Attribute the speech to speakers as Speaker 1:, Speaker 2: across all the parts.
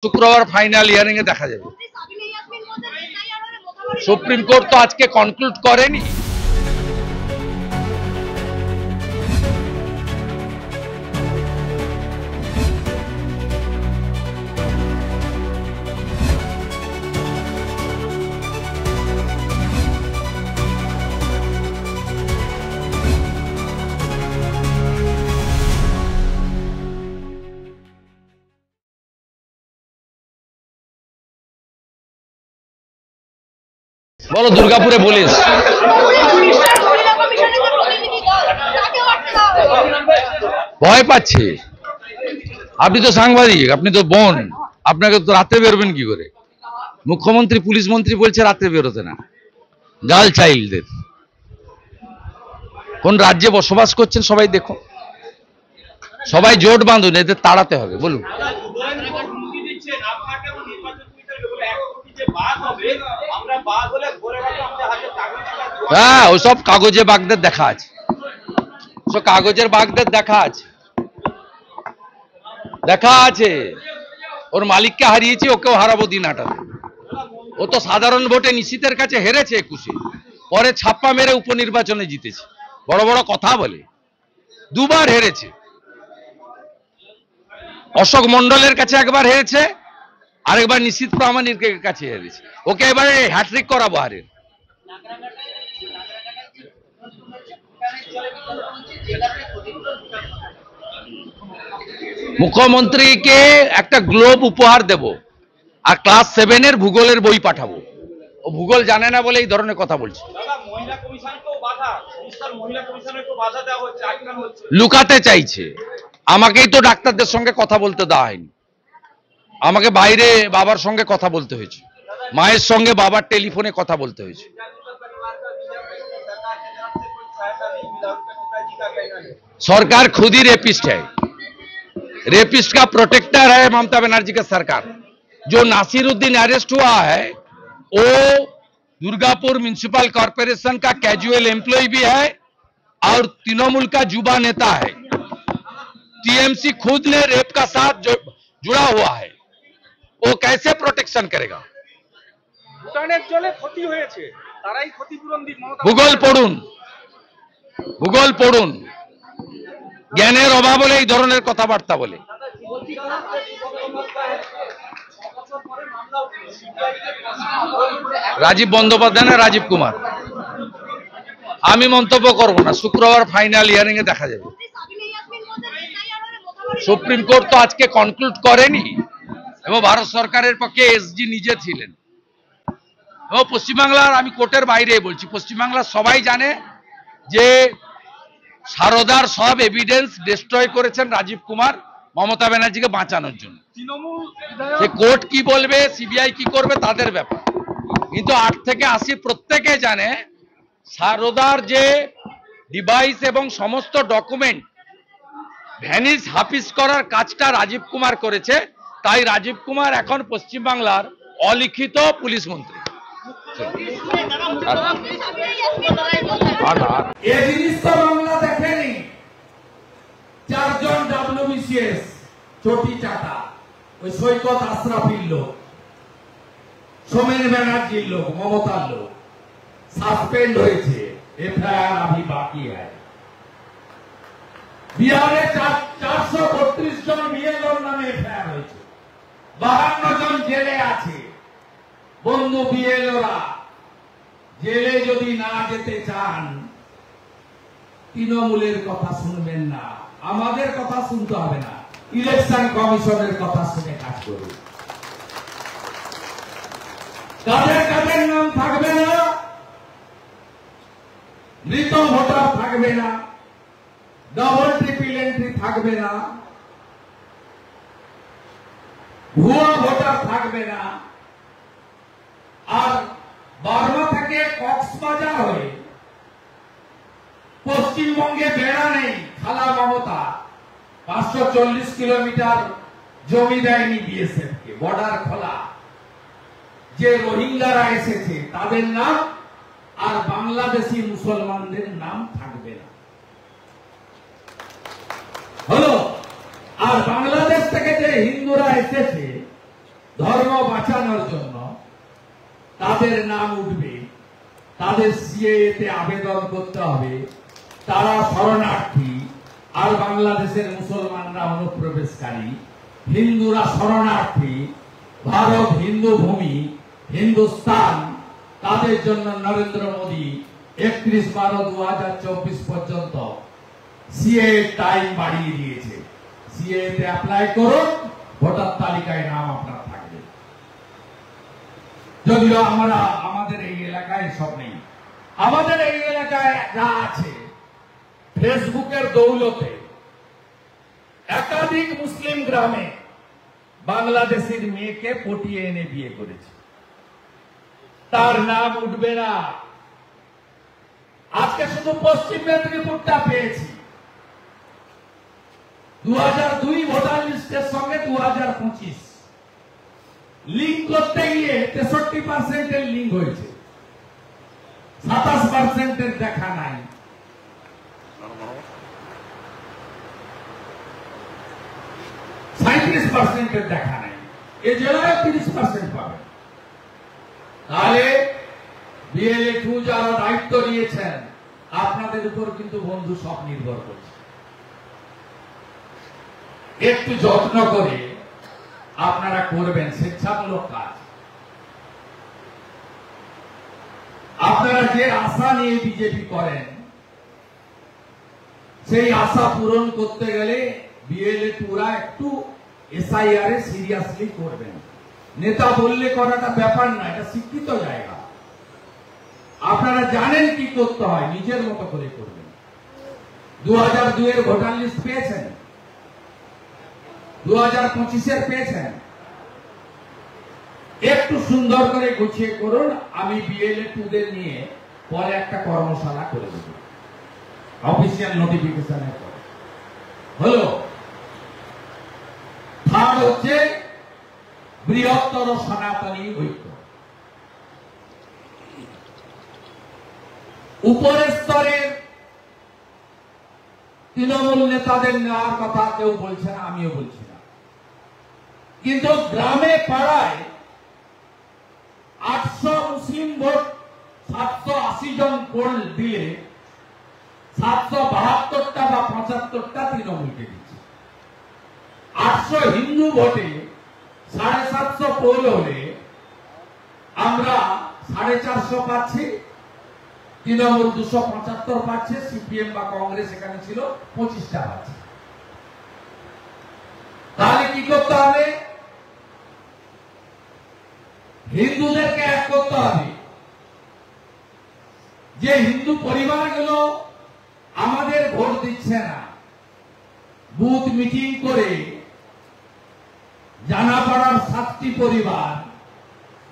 Speaker 1: শুক্রবার final hearing এ দেখা যাবে। সুপ্রিম কোর্ট তো আজকে কনক্লুড করেনি। বলো দুর্গাপুরে পুলিশ ভয় পাচ্ছে। আপনি তো সাংবাদিক, আপনি তো বোন, আপনাকে তো রাতে বেরোবেন কি করে? মুখ্যমন্ত্রী পুলিশ মন্ত্রী বলছে রাতে বেরোতে না। গার্ল চাইল্ডদের কোন রাজ্যে বসবাস করছেন সবাই দেখো, সবাই জোট বাঁধুন, এদের তাড়াতে হবে। বলুন হ্যাঁ, ওসব কাগজে বাগদের দেখা আছে, সব কাগজের বাগদের দেখা আছে, দেখা আছে। ওর মালিককে হারিয়েছি, ওকেও হারাবো দিন আটাতে। ও তো সাধারণ ভোটে নিশীথের কাছে হেরেছে 21-এ, পরে ছাপ্পা মেরে উপনির্বাচনে জিতেছে। বড় বড় কথা বলে, দুবার হেরেছে। অশোক মন্ডলের কাছে একবার হেরেছে, আরেকবার নিশীথ প্রামাণিকের কাছে হেরেছে। ওকে এবারে হ্যাট্রিক করাবো হারের। মুখ্যমন্ত্রীকে একটা গ্লোব উপহার দেব আর ক্লাস 7-এর ভূগোলের বই পাঠাবো। ও ভূগোল জানে না বলে এই ধরনের কথা বলছে। লুকাতে চাইছে। আমাকেই তো ডাক্তারদের সঙ্গে কথা বলতে দেওয়া হয়নি, আমাকে বাইরে বাবার সঙ্গে কথা বলতে হয়েছে, মায়ের সঙ্গে বাবার টেলিফোনে কথা বলতে হয়েছে। सरकार खुद ही रेपिस्ट है, रेपिस्ट का प्रोटेक्टर है ममता बनर्जी का सरकार। जो नासिरुद्दीन अरेस्ट हुआ है वो दुर्गापुर म्युनिसिपल कॉर्पोरेशन का कैजुअल एम्प्लॉय भी है और तृणमूल का युवा नेता है। टीएमसी खुद ने रेप का साथ जुड़ा हुआ है, वो कैसे प्रोटेक्शन करेगा? भूगोल पढ़ुन, भूगोल पढ़ुन, জ্ঞানের অভাব হলে এই ধরনের কথাবার্তা বলে। রাজীব বন্দ্যোপাধ্যায় না রাজীব কুমার, আমি মন্তব্য করব না। শুক্রবার ফাইনাল হিয়ারিং এ দেখা যাবে। সুপ্রিম কোর্ট তো আজকে কনক্লুড করেনি এবং ভারত সরকারের পক্ষে এসজি নিজে ছিলেন। এবং পশ্চিমবাংলার, আমি কোর্টের বাইরে বলছি, পশ্চিমবাংলার সবাই জানে যে সারদার সব এভিডেন্স ডিস্ট্রয় করেছেন রাজীব কুমার মমতা ব্যানার্জিকে বাঁচানোর জন্য। সে কোর্ট কি বলবে, সিবিআই কি করবে তাদের ব্যাপার, কিন্তু 8 থেকে 80 প্রত্যেকে জানে সারদার যে ডিভাইস এবং সমস্ত ডকুমেন্ট ভ্যানিশ হাফিজ করার কাজটা রাজীব কুমার করেছে। তাই রাজীব কুমার এখন পশ্চিমবাংলার অলিখিত পুলিশ মন্ত্রী।
Speaker 2: চারজন WBCS চটি চাটা, ওই সৈকত আশরাফির লোক, সোমেন ব্যানার্জির লোক, মমতার লোক সাসপেন্ড হয়েছে। এফআইআর अभी बाकी है। বিহারে 432 জন বিএলওর নামে এফআইআর হয়েছে, 52 জন জেলে আছে। বন্ধু বিএলওরা জেলে যদি না যেতে চান, তৃণমূলের কথা শুনবেন না, আমাদের কথা শুনতে হবে না, ইলেকশন কমিশনের কথা শুনে কাজ করুন। কাদের কাদের নাম থাকবে না, মৃত ভোটার থাকবে না, ডবল ট্রিপল এন্ট্রি থাকবে না, ভুয়া ভোটার থাকবে না। আর বার্মা থেকে কক্সবাজার হয়ে পশ্চিমবঙ্গে বেড়া নেই খালা মমতা, 540 কিলোমিটার জমি দেয়নি বিএসএফ কে, বর্ডার খোলা। যে রোহিঙ্গারা এসেছে তাদের নাম আর বাংলাদেশি মুসলমানদের নাম থাকবে না, হলো। আর বাংলাদেশ থেকে যে হিন্দুরা এসেছে বাঁচানোর জন্য তাদের নাম উঠবে, তাদের সিএএ তে আবেদন করতে হবে, তারা শরণার্থী, আর বাংলাদেশের মুসলমানরা অনুপ্রবেশকারী, হিন্দুরা শরণার্থী, ভারত হিন্দু ভূমি, হিন্দুস্তান, তাদের জন্য নরেন্দ্র মোদী 31/12/2024 পর্যন্ত সিএ টাইম বাড়িয়ে দিয়েছে। সিএ তে অ্যাপ্লাই করুন, ভোটার তালিকায় নাম আপনার থাকবে। যদিও আমাদের এই এলাকায় সব নেই। আমাদের এই এলাকায় যা আছে, ফেসবুকের দৌলতে একাধিক মুসলিম গ্রামে বাংলাদেশের মেয়েকে পটিয়ে এনে বিয়ে করেছে, তার নাম উঠবে না। আজকে শুধু পশ্চিম মেদিনীপুরটা পেয়েছি, 2002 ভোটার লিস্টের সঙ্গে 2025 লিঙ্ক করতে গিয়ে 63% লিঙ্ক হয়েছে, 27% দেখা নাই। দেখা নাই। এ জেলায় 30% পাবে। তাহলে BLA-2 যারা দায়িত্ব নিয়েছেন, আপনাদের উপর কিন্তু বন্ধু সব নির্ভর করছে। একটু যত্ন করে আপনারা করবেন স্বেচ্ছামূলক কাজ। আপনারা যে আশা নিয়ে বিজেপি করেন, সেই আশা পূরণ করতে গেলে BLA-2 একটু SIR এ সিরিয়াসলি করবেন। নেতা বললে করাটা ব্যাপার না, এটা শিক্ষিত জায়গা। আপনারা জানেন কি করতে হয়, নিজের মতো করে করবেন। 2002 এর ভোটার লিস্ট পেয়েছেন, 2025 এর পেয়েছেন। একটু সুন্দর করে গুছিয়ে করুন। আমি BLA-2 দের নিয়ে পরে একটা কর্মশালা করে দেব, অফিসিয়াল নোটিফিকেশনের পর। হলো থার্ড হচ্ছে বৃহত্তর সনাতনী ঐক্য। উপরের স্তরের তৃণমূল নেতাদের নেওয়ার কথা কেউ বলছে না, আমিও বলছি না, কিন্তু গ্রামে পাড়ায় 800 মুসলিম ভোট 780 জন পোল দিলে 772টা বা 75টা তৃণমূলকে দিচ্ছে। 800 হিন্দু ভোটে 750 পোল হলে আমরা 450 পাচ্ছি, তৃণমূল 275 পাচ্ছে, সিপিএম বা কংগ্রেস এখানে ছিল 25টা পাচ্ছে। তাহলে কি করতে হবে? হিন্দুদেরকে এক করতে হবে। যে হিন্দু পরিবারগুলো আমাদের ভোট দিচ্ছে না, বুথ মিটিং করে জানাপাড়ার 7টি পরিবার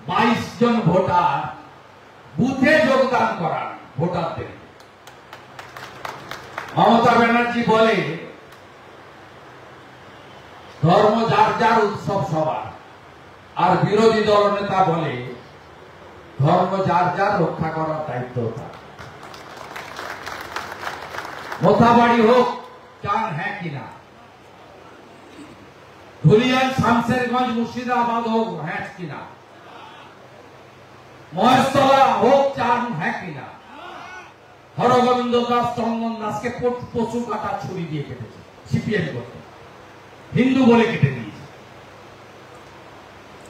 Speaker 2: 22 জন ভোটার বুথে যোগদান করান ভোটারদের। মমতা ব্যানার্জি বলে ধর্ম যার যার, উৎসব সবার, আর বিরোধী দল নেতা বলে ধর্ম যার যার, রক্ষা করার দায়িত্ব তার। মোথাবাড়ি হোক, চান হ্যাঁ কিনা? ধুলিয়ান, শামশেরগঞ্জ, মুর্শিদাবাদ হোক, হ্যাঁ কিনা? মহেশতলা হোক, চান হ্যাঁ কিনা? হরগোবিন্দ দাস, চন্দন দাসকে পশু কাটা ছুরি দিয়ে কেটেছে সিপিএম করতে, হিন্দু বলে কেটে দিয়েছে।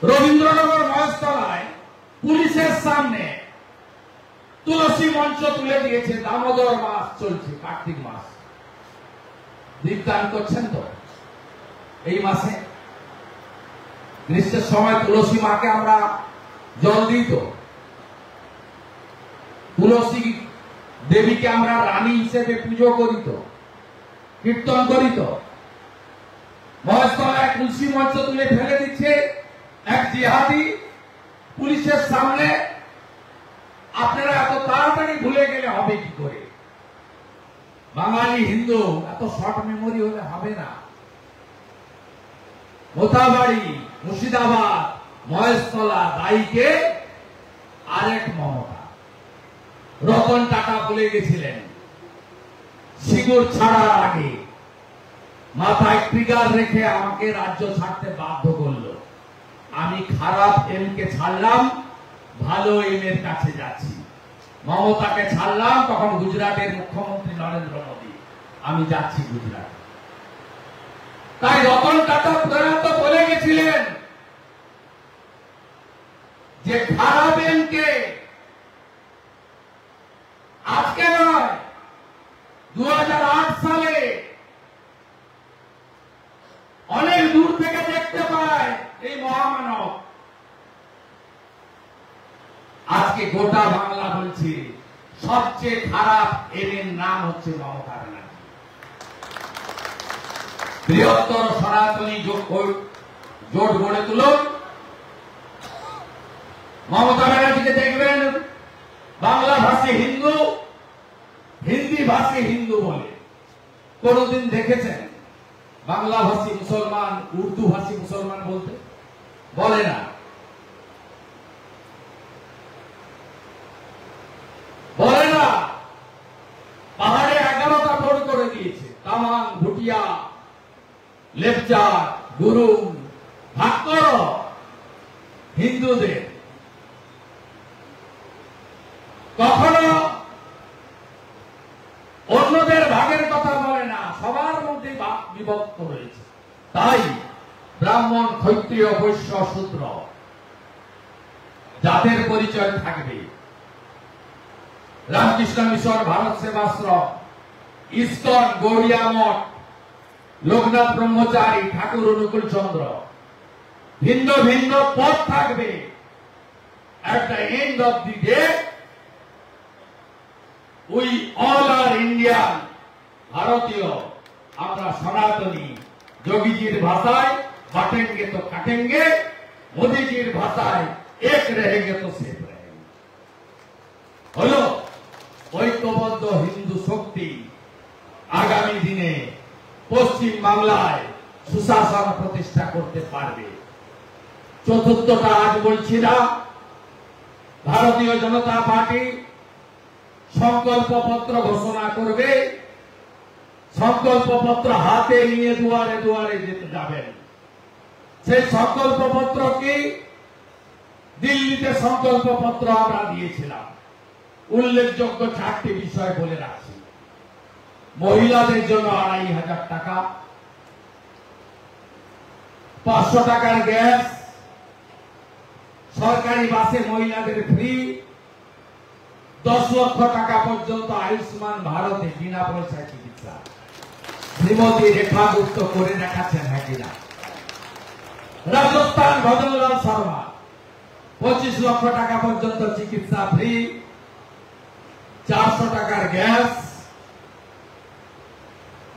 Speaker 2: রবীন্দ্রনগর মহেশতলায় পুলিশের সামনে তুলসী মঞ্চ তুলে দিয়েছে। দামোদর মাস চলছে, কার্তিক মাস, দীপদান করছেন তো এই মাসে। গ্রীষ্মের সময় তুলসী মাকে আমরা জল দিই তো, তুলসী দেবীকে আমরা রানী হিসেবে পুজো করি তো, কীর্তন করি তো। মহেশতলায় তুলসী মঞ্চ তুলে ফেলে দিচ্ছে এক জিহাদি পুলিশের সামনে। আপনারা এত তাড়াতাড়ি ভুলে গেলে হবে কি করে? বাঙালি হিন্দু এত শর্ট মেমোরি হলে হবে না। মোথাবাড়ি, মুর্শিদাবাদ, মহেশতলা দায়ীকে আরেক মমতা। রতন টাটা বলে গেছিলেন সিঙ্গুর ছাড়ার আগে, মাথায় ট্রিগার রেখে আমাকে রাজ্য ছাড়তে বাধ্য করলো। আমি খারাপ এম কে ছাড়লাম, ভালো এম এর কাছে যাচ্ছি। মমতাকে ছাড়লাম, তখন গুজরাটের মুখ্যমন্ত্রী নরেন্দ্র মোদী, আমি যাচ্ছি গুজরাট। তাই রতন টাটা প্রয়াত বলে গেছিলেন যে খারাপ এম কে আজকে নয়, 2008 সালে অনেক দূর থেকে দেখতে পায় এই মহামানব। আজকে গোটা বাংলা বলছে সবচেয়ে খারাপ এম এর নাম হচ্ছে মমতা ব্যানার্জি। বৃহত্তর সনাতনী জোট গড়ে তুলুন। মমতা ব্যানার্জিকে দেখবেন বাংলা ভাষী হিন্দু, হিন্দি ভাষী হিন্দু বলে। কোনদিন দেখেছেন বাংলা ভাষী মুসলমান, উর্দু ভাষী মুসলমান বলতে? বলে না, বলে না। পাহাড়ে 11টা ভোট করে দিয়েছে, তামাং, ভুটিয়া, লেপচা, গুরুং, ভাগ করো হিন্দুদের। কখনো অন্যদের ভাগের কথা বলে না, সবার মধ্যে বিভক্ত রয়েছে। তাই ব্রাহ্মণ, ক্ষত্রিয়, বৈশ্য, শূদ্র জাতের পরিচয় থাকবে। রামকৃষ্ণ মিশন, ভারত সেবাশ্রম, ইস্কন, গৌড়িয়া মঠ, লোকনাথ ব্রহ্মচারী, ঠাকুর অনুকূল চন্দ্র, ভিন্ন ভিন্ন পথ থাকবে। at the end of the day we all are Indian, ভারতীয়। আমরা সনাতনী। যোগীজির ভাষায় বাটেঙ্গে তো কাটেঙ্গে, মোদীজির ভাষায় এক रहेंगे तो सेफ रहेंगे। হলো ঐক্যবদ্ধ হিন্দু শক্তি আগামী দিনে পশ্চিম বাংলায় সুশাসন প্রতিষ্ঠা করতে পারবে। চতুর্থটা আজ বলছি না, ভারতীয় জনতা পার্টি সংকল্পপত্র ঘোষণা করবে। সংকল্পপত্র হাতে নিয়ে দুয়ারে দুয়ারে যেতে যাবেন। সেই সংকল্পপত্র কি? দিল্লিতে সংকল্পপত্র আমরা দিয়েছিলাম। উল্লেখযোগ্য 4টি বিষয় বলে রাখছি। মহিলাদের জন্য 2500 টাকা, 500 টাকার গ্যাস, সরকারি বাসে মহিলাদের ফ্রি, 10 লক্ষ টাকা পর্যন্ত আয়ুষ্মান ভারতে বিনা পয়সায় চিকিৎসা। শ্রীমতী রেখা গুপ্ত করে দেখাচ্ছেন, হ্যাঁ কিনা? রাজস্থান ভজনলাল শর্মা 25 লক্ষ টাকা পর্যন্ত চিকিৎসা ফ্রি, 400 টাকার গ্যাস,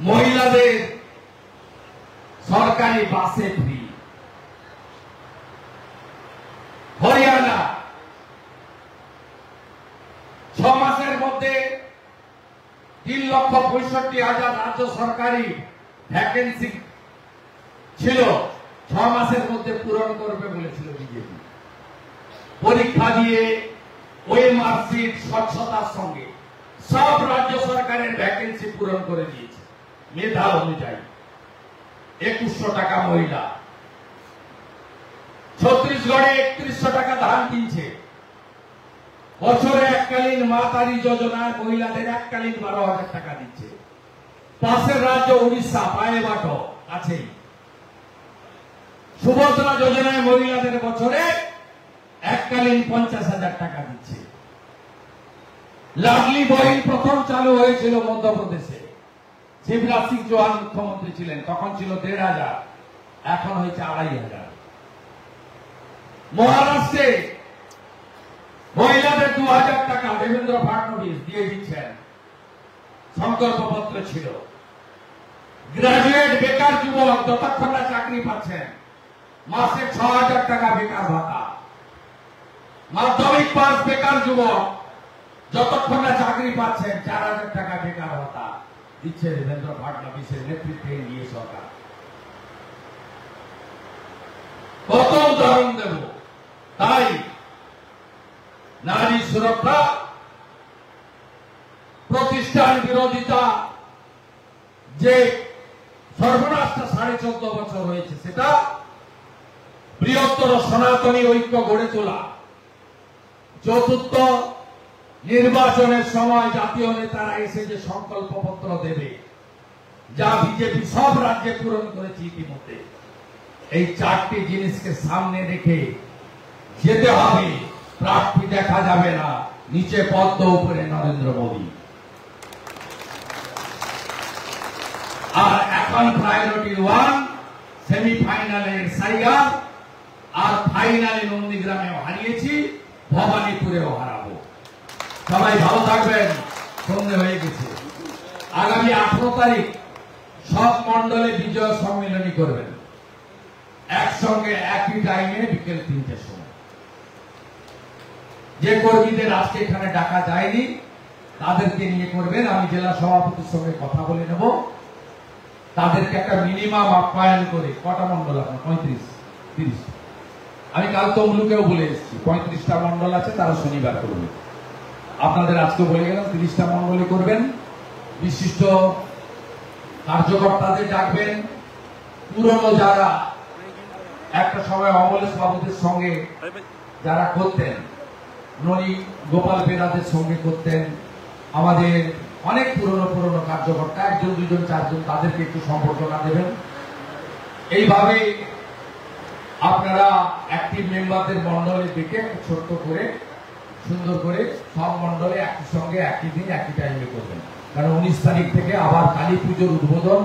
Speaker 2: মহিলাদের সরকারি বাসে ফ্রি। হরিয়ানা 6 মাসের মধ্যে 3,65,000 রাজ্য সরকারি ভ্যাকেন্সি ছিল, 6 মাসের মধ্যে পূরণ করবে বলেছিল বিজেপি। পরীক্ষা দিয়ে ওই মার্কশিট স্বচ্ছতার সঙ্গে সব রাজ্য সরকারের ভ্যাকেন্সি পূরণ করে দিয়েছে মেধা অনুযায়ী। 2100 টাকা মহিলা। ছত্তিশগড়ে 3100 টাকা ধান কিনছে। বছরে এককালীন মা তারি যোজনায় মহিলাদের এককালীন 12,000 টাকা দিচ্ছে। পাশের রাজ্য উড়িষ্যা, পায়ে বাটো আছেই। সুভদ্রা যোজনায় মহিলাদের বছরে এককালীন 50,000 টাকা দিচ্ছে। লাডলি বহিন প্রথম চালু হয়েছিল মধ্যপ্রদেশে, শিবরাজ সিং চৌহান মুখ্যমন্ত্রী ছিলেন, তখন ছিল 1,500, এখন হয়েছে 2,500। মহারাষ্ট্রে মহিলাদের 2,000 টাকা দেবেন্দ্র ফাডনবিস দিয়ে দিচ্ছেন, সংকল্পপত্র ছিল। গ্রাজুয়েট বেকার যুবক যতক্ষণ না চাকরি পাচ্ছেন মাসে 6,000 টাকা বেকার ভাতা। মাধ্যমিক পাস বেকার যুবক যতক্ষণ না চাকরি পাচ্ছেন 4,000 টাকা বেকার ভাতা দিচ্ছে দেবেন্দ্র ফাডনবিসের নেতৃত্বে নিয়ে সরকার। কত উদাহরণ দেব? তাই নারী সুরক্ষা, প্রতিষ্ঠান বিরোধিতা যে সর্বনাশটা 14.5 বছর হয়েছে, সেটা বৃহত্তর সনাতনী ঐক্য গড়ে তোলা। চতুর্থ, নির্বাচনের সময় জাতীয় নেতারা এসে যে সংকল্পপত্র দেবে, যা বিজেপি সব রাজ্যে পূরণ করেছে ইতিমধ্যে, এই চারটি জিনিসকে সামনে রেখে যেতে হবে। প্রার্থী দেখা যাবে না, নিচে পদ্ম, উপরে নরেন্দ্র মোদী। আর এখন প্রায়োরিটি 1, সেমিফাইনালে সাইগার, আর ফাইনালে নন্দীগ্রামেও হারিয়েছি, ভবানীপুরেও হারাবো। সবাই ভালো থাকবেন। সন্ধে হয়ে গেছে। আগামী 18 তারিখ সব মন্ডলে বিজয় সম্মেলনী করবেন, একসঙ্গে একই টাইমে বিকেল 3টের সময়। যে কর্মীদের আজকে এখানে ডাকা যায়নি তাদেরকে নিয়ে করবেন। আমি জেলা সভাপতির সঙ্গে কথা বলে নেব, তাদেরকে একটা মিনিমাম আপ্যায়ন করে। কটা মন্ডল আপনার? 35-30। আমি কাল তমলুকেও বলে এসেছি 35টা মন্ডল আছে, তারা শনিবার করবে। আপনাদের আজকে বলে গেলাম 30টা মন্ডলে করবেন। বিশিষ্ট কার্যকর্তাদের ডাকবেন। পুরনো যারা একটা সময় অমলেশ বাবুদের সঙ্গে যারা করতেন, ননী গোপাল বেরাদের সঙ্গে করতেন, আমাদের অনেক পুরনো কার্যকর্তা, 1 জন 2 জন 4 জন, তাদেরকে একটু সম্বর্ধনা দেবেন। এইভাবে আপনারা অ্যাক্টিভ মেম্বারদের মন্ডলে ডেকে ছোট্ট করে সুন্দর করে সব মন্ডলে একই সঙ্গে একই দিন একই টাইমে করবেন। কারণ 19 তারিখ থেকে আবার কালী পুজোর উদ্বোধন,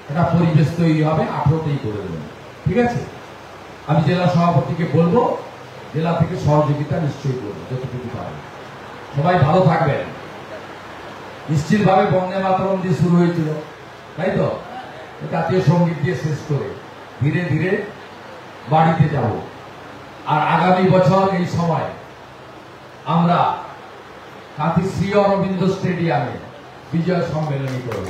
Speaker 2: একটা পরিবেশ তৈরি হবে, 18তেই করে দেবেন। ঠিক আছে? আমি জেলা সভাপতিকে বলবো, জেলা থেকে সহযোগিতা নিশ্চয়ই করবো যতটুকু পারবে। সবাই ভালো থাকবেন। নিশ্চিত ভাবে বন্দে মাতরম দিয়ে শুরু হয়েছিল, তাই তো? জাতীয় সঙ্গীত দিয়ে শেষ করে ধীরে ধীরে বাড়িতে যাব। আর আগামী বছর এই সময় আমরা কাঁথি শ্রী অরবিন্দ স্টেডিয়ামে বিজয় সম্মেলনী করব।